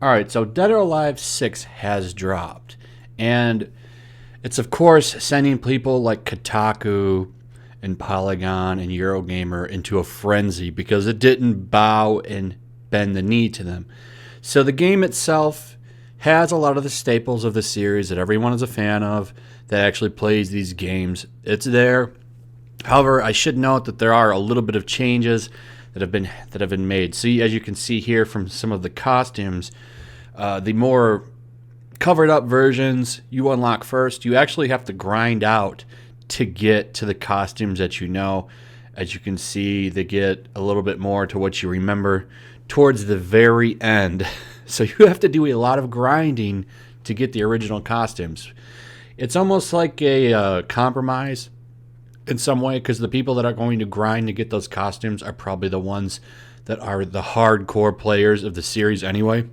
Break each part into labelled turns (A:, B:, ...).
A: All right, so Dead or Alive 6 has dropped. And it's, of course, sending people like Kotaku and Polygon and Eurogamer into a frenzy because it didn't bow and bend the knee to them. So the game itself has a lot of the staples of the series that everyone is a fan of that actually plays these games. It's there. However, I should note that there are a little bit of changes that have been made. See, as you can see here from some of the costumes, the more covered up versions you unlock first. You actually have to grind out to get to the costumes that you know. As you can see, they get a little bit more to what you remember towards the very end. So you have to do a lot of grinding to get the original costumes. It's almost like a compromise in some way, because the people that are going to grind to get those costumes are probably the ones that are the hardcore players of the series anyway.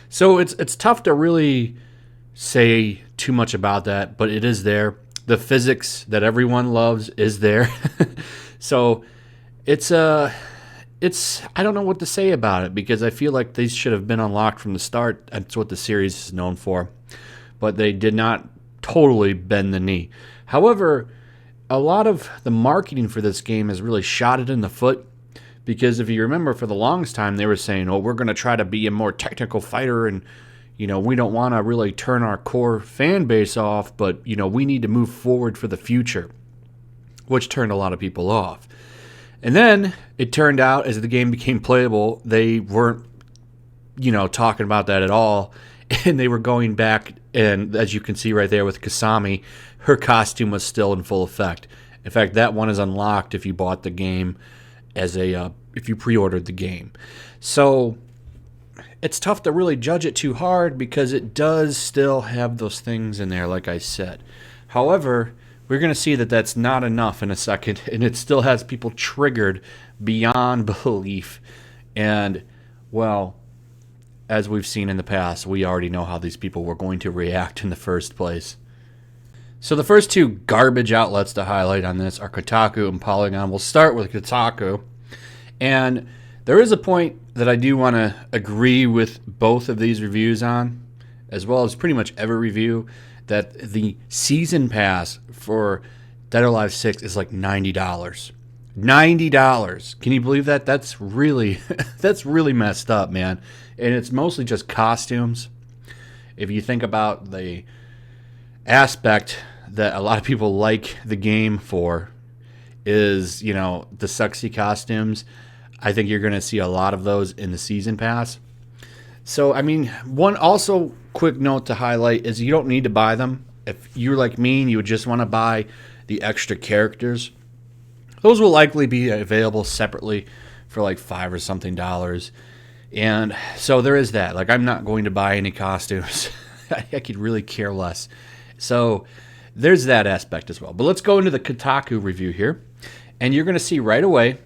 A: So it's tough to really say too much about that, but it is there. The physics that everyone loves is there. So it's I don't know what to say about it, because I feel like these should have been unlocked from the start. That's what the series is known for. But they did not totally bend the knee. However, a lot of the marketing for this game has really shot it in the foot, because if you remember, for the longest time they were saying, oh, we're going to try to be a more technical fighter, and we don't want to really turn our core fan base off, but we need to move forward for the future, which turned a lot of people off. And then it turned out, as the game became playable, they weren't talking about that at all, and they were going back, and as you can see right there with Kasami, her costume was still in full effect. In fact, that one is unlocked if you bought the game as if you pre-ordered the game. So it's tough to really judge it too hard, because it does still have those things in there, like I said. However, we're going to see that that's not enough in a second, and it still has people triggered beyond belief. And, well, as we've seen in the past, we already know how these people were going to react in the first place. So the first two garbage outlets to highlight on this are Kotaku and Polygon. We'll start with Kotaku. And there is a point that I do want to agree with both of these reviews on, as well as pretty much every review, that the season pass for Dead or Alive 6 is like $90. $90. Can you believe that? That's really messed up, man. And it's mostly just costumes. If you think about the aspect that a lot of people like the game for is, the sexy costumes, I think you're going to see a lot of those in the season pass. So, one also quick note to highlight is you don't need to buy them. If you're like me and you would just want to buy the extra characters, those will likely be available separately for like $5 or something. And so there is that. Like, I'm not going to buy any costumes. I could really care less. So there's that aspect as well. But let's go into the Kotaku review here. And you're going to see right away,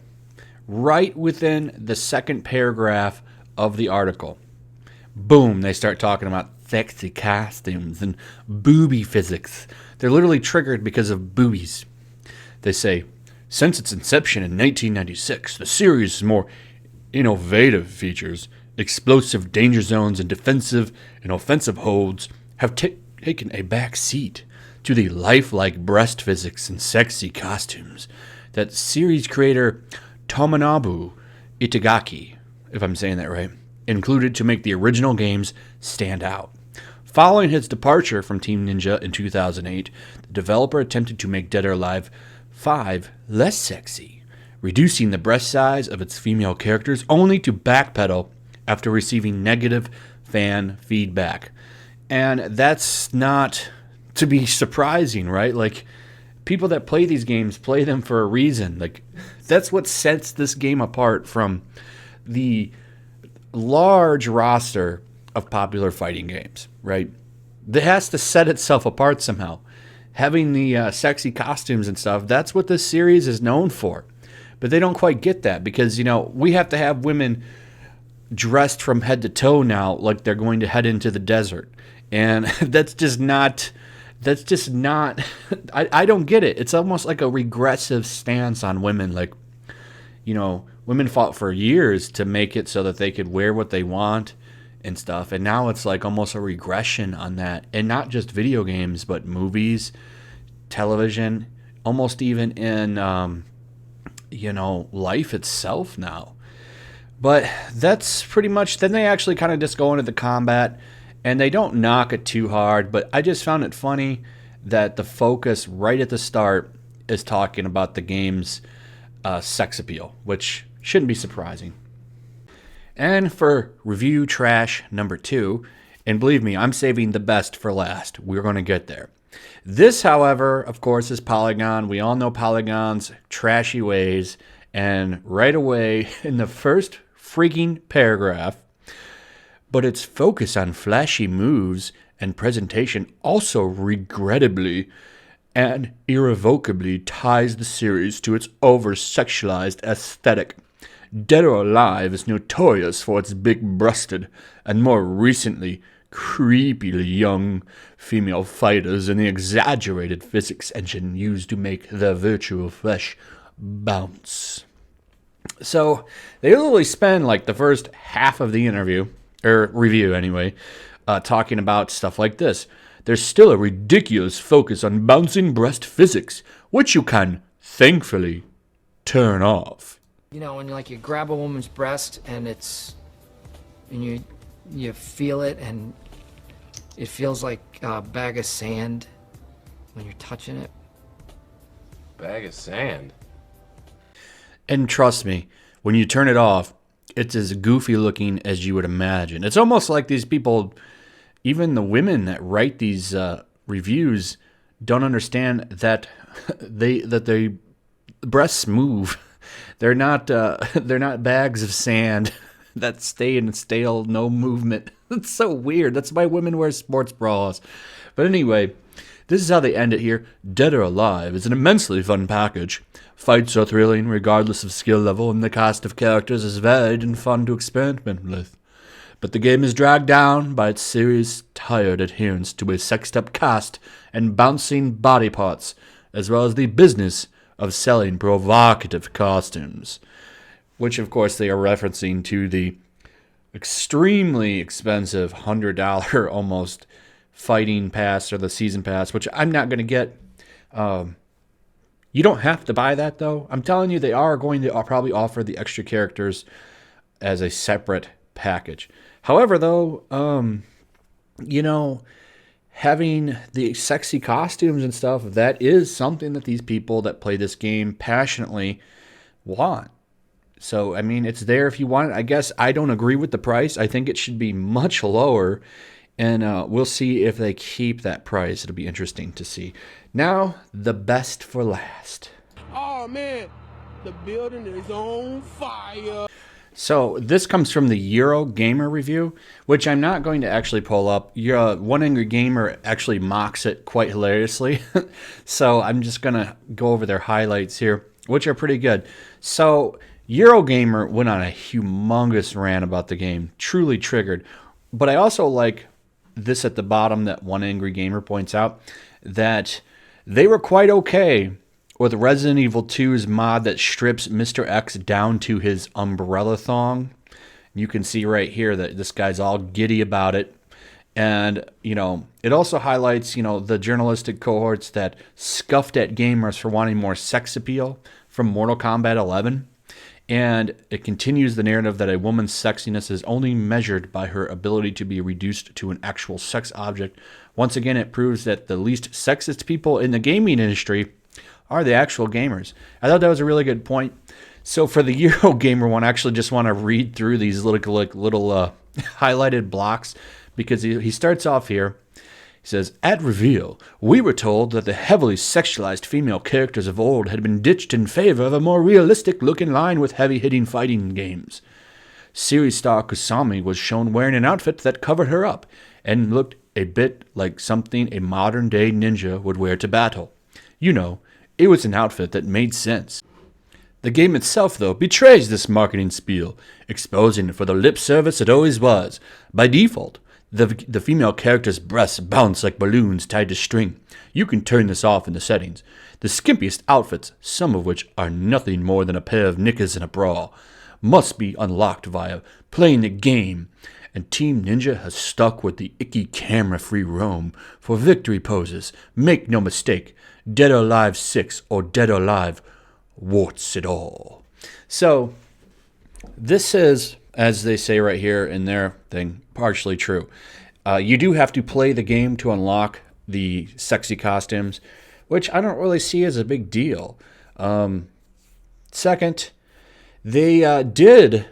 A: right within the second paragraph of the article, boom, they start talking about sexy costumes and booby physics. They're literally triggered because of boobies. They say, since its inception in 1996, the series' more innovative features, explosive danger zones, and defensive and offensive holds have taken a back seat to the lifelike breast physics and sexy costumes that series creator Tomonobu Itagaki, if I'm saying that right, included to make the original games stand out. Following his departure from Team Ninja in 2008, the developer attempted to make Dead or Alive 5 less sexy, reducing the breast size of its female characters, only to backpedal after receiving negative fan feedback. And that's not to be surprising, right? Like, people that play these games play them for a reason. Like, that's what sets this game apart from the large roster of popular fighting games, right? It has to set itself apart somehow. Having the sexy costumes and stuff, that's what this series is known for. But they don't quite get that, because, we have to have women dressed from head to toe now like they're going to head into the desert. And that's just not I don't get it. It's almost like a regressive stance on women. Like, women fought for years to make it so that they could wear what they want and stuff. And now it's like almost a regression on that. And not just video games, but movies, television, almost even in, life itself now. But that's pretty much, then they actually kind of just go into the combat, and they don't knock it too hard, but I just found it funny that the focus right at the start is talking about the game's sex appeal, which shouldn't be surprising. And for review trash number 2, and believe me, I'm saving the best for last. We're going to get there. This, however, of course, is Polygon. We all know Polygon's trashy ways, and right away in the first freaking paragraph, but its focus on flashy moves and presentation also regrettably and irrevocably ties the series to its over-sexualized aesthetic. Dead or Alive is notorious for its big-breasted and more recently creepily young female fighters and the exaggerated physics engine used to make their virtual flesh bounce. So they literally spend like the first half of the interview, or review anyway, talking about stuff like this. There's still a ridiculous focus on bouncing breast physics, which you can, thankfully, turn off.
B: You know, when you grab a woman's breast and you feel it, and it feels like a bag of sand when you're touching it.
C: Bag of sand?
A: And trust me, when you turn it off, it's as goofy looking as you would imagine. It's almost like these people, even the women that write these reviews, don't understand that they breasts move. They're not bags of sand that stay in stale, no movement. It's so weird. That's why women wear sports bras. But anyway, this is how they end it here. Dead or Alive is an immensely fun package. Fights are thrilling regardless of skill level, and the cast of characters is varied and fun to experiment with. But the game is dragged down by its series' tired adherence to a sexed-up cast and bouncing body parts, as well as the business of selling provocative costumes. Which, of course, they are referencing to the extremely expensive $100 almost fighting pass, or the season pass, which I'm not going to get. You don't have to buy that, though. I'm telling you, they are going to probably offer the extra characters as a separate package. However, though, having the sexy costumes and stuff, that is something that these people that play this game passionately want. So, I mean, it's there if you want it. I guess I don't agree with the price. I think it should be much lower. And we'll see if they keep that price. It'll be interesting to see. Now, the best for last.
D: Oh, man. The building is on fire.
A: So, this comes from the Eurogamer review, which I'm not going to actually pull up. One Angry Gamer actually mocks it quite hilariously. So, I'm just going to go over their highlights here, which are pretty good. So, Eurogamer went on a humongous rant about the game. Truly triggered. But I also like this at the bottom that One Angry Gamer points out, that they were quite okay with Resident Evil 2's mod that strips Mr. X down to his umbrella thong. You can see right here that this guy's all giddy about it. And, it also highlights, the journalistic cohorts that scuffed at gamers for wanting more sex appeal from Mortal Kombat 11. And it continues the narrative that a woman's sexiness is only measured by her ability to be reduced to an actual sex object. Once again, it proves that the least sexist people in the gaming industry are the actual gamers. I thought that was a really good point. So for the Eurogamer one, I actually just want to read through these little highlighted blocks, because he starts off here. He says, at reveal, we were told that the heavily sexualized female characters of old had been ditched in favor of a more realistic look in line with heavy-hitting fighting games. Series star Kusami was shown wearing an outfit that covered her up and looked a bit like something a modern-day ninja would wear to battle. It was an outfit that made sense. The game itself, though, betrays this marketing spiel, exposing it for the lip service it always was. By default, the female character's breasts bounce like balloons tied to string. You can turn this off in the settings. The skimpiest outfits, some of which are nothing more than a pair of knickers and a bra, must be unlocked via playing the game and Team Ninja has stuck with the icky camera-free roam for victory poses. Make no mistake, Dead or Alive 6 or Dead or Alive warts it all. So, this is, as they say right here in their thing, partially true. You do have to play the game to unlock the sexy costumes, which I don't really see as a big deal. Second, they did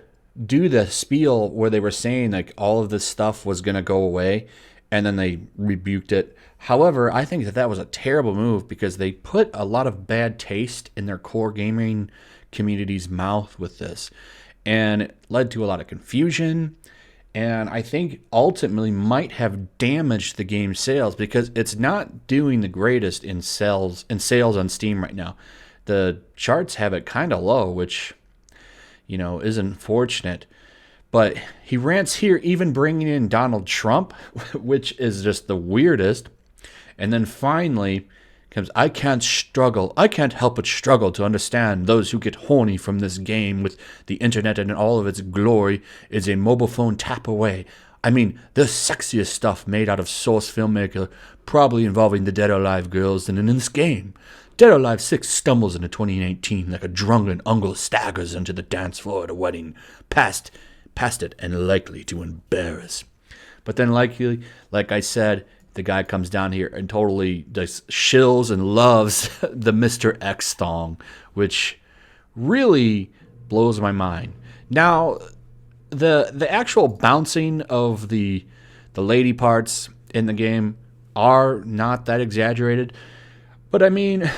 A: do the spiel where they were saying like all of this stuff was going to go away, and then they rebuked it. However, I think that that was a terrible move because they put a lot of bad taste in their core gaming community's mouth with this, and it led to a lot of confusion, and I think ultimately might have damaged the game's sales because it's not doing the greatest in sales on Steam right now. The charts have it kind of low, which, you know, is unfortunate. But he rants here, even bringing in Donald Trump, which is just the weirdest. And then finally comes, I can't help but struggle to understand those who get horny from this game with the internet and all of its glory is a mobile phone tap away. I mean, the sexiest stuff made out of Source filmmaker, probably involving the Dead or Alive girls than in this game. Dead or Alive 6 stumbles into 2018 like a drunken uncle staggers into the dance floor at a wedding, past it and likely to embarrass. But then like I said, the guy comes down here and totally just shills and loves the Mr. X thong, which really blows my mind. Now, the actual bouncing of the lady parts in the game are not that exaggerated. But I mean,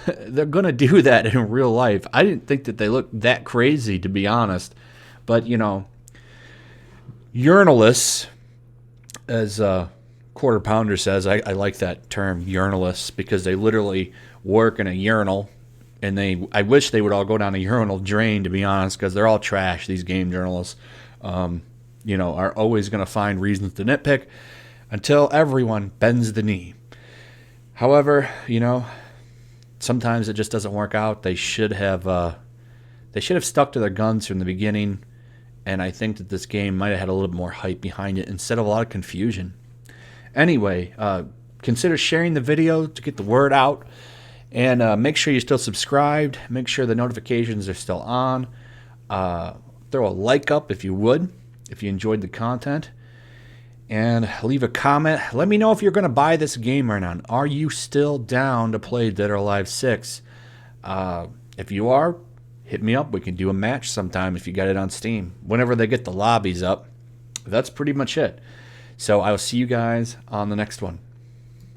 A: they're going to do that in real life. I didn't think that they looked that crazy, to be honest. But, you know, urinalists, as Quarter Pounder says, I like that term, urinalists, because they literally work in a urinal. And I wish they would all go down a urinal drain, to be honest, because they're all trash, these game journalists. You know, are always going to find reasons to nitpick until everyone bends the knee. However, you know, sometimes it just doesn't work out. They should have stuck to their guns from the beginning, and I think that this game might have had a little bit more hype behind it instead of a lot of confusion. Anyway, consider sharing the video to get the word out, and make sure you're still subscribed. Make sure the notifications are still on. Throw a like up if you would, if you enjoyed the content. And leave a comment. Let me know if you're going to buy this game or not. Are you still down to play Dead or Alive 6? If you are, hit me up. We can do a match sometime if you got it on Steam. Whenever they get the lobbies up. That's pretty much it. So I will see you guys on the next one.